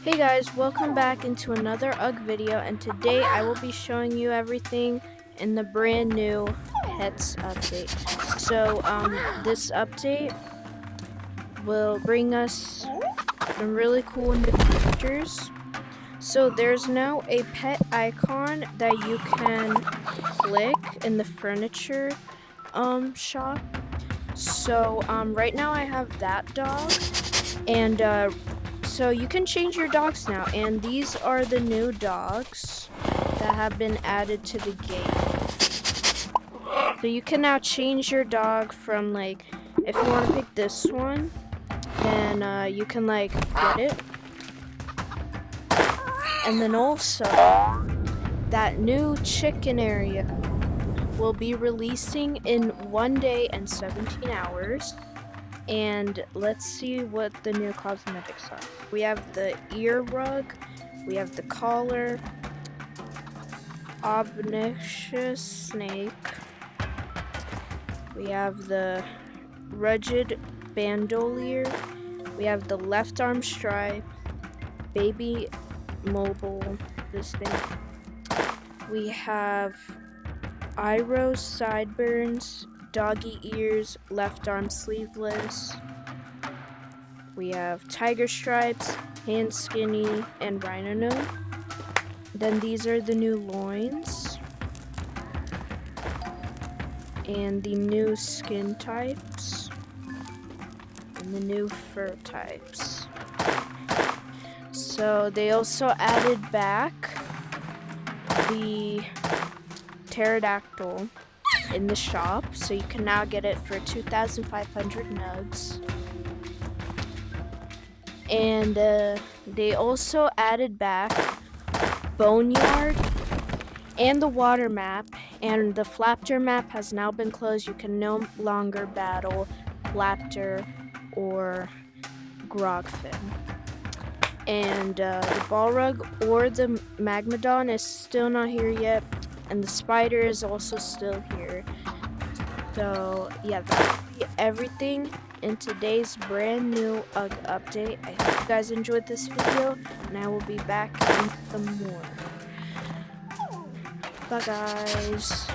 Hey guys, welcome back into another UGG video, and today I will be showing you everything in the brand new Pets update. So, this update will bring us some really cool new features. So there's now a pet icon that you can click in the furniture shop. So right now I have that dog, and so you can change your dogs now, and these are the new dogs that have been added to the game. So you can now change your dog from, like, if you want to pick this one, then you can, like, get it. And then also, that new chicken area will be releasing in 1 day and 17 hours. And let's see what the new cosmetics are. We have the ear rug, we have the collar, obnoxious snake, we have the rugged bandolier, we have the left arm stripe, baby mobile, this thing. We have eye rose sideburns, doggy ears, left arm sleeveless. We have tiger stripes, hand skinny, and rhino nose. Then these are the new loins and the new skin types and the new fur types. So they also added back the pterodactyl in the shop, so you can now get it for 2,500 nugs. And they also added back Boneyard and the water map, and the Flapter map has now been closed. You can no longer battle Flapter or Grogfin. And the Balrug or the Magmadon is still not here yet, and the Spider is also still here. So yeah, that'll be everything in today's brand new UGG update. I hope you guys enjoyed this video, and I will be back in some more. Bye guys.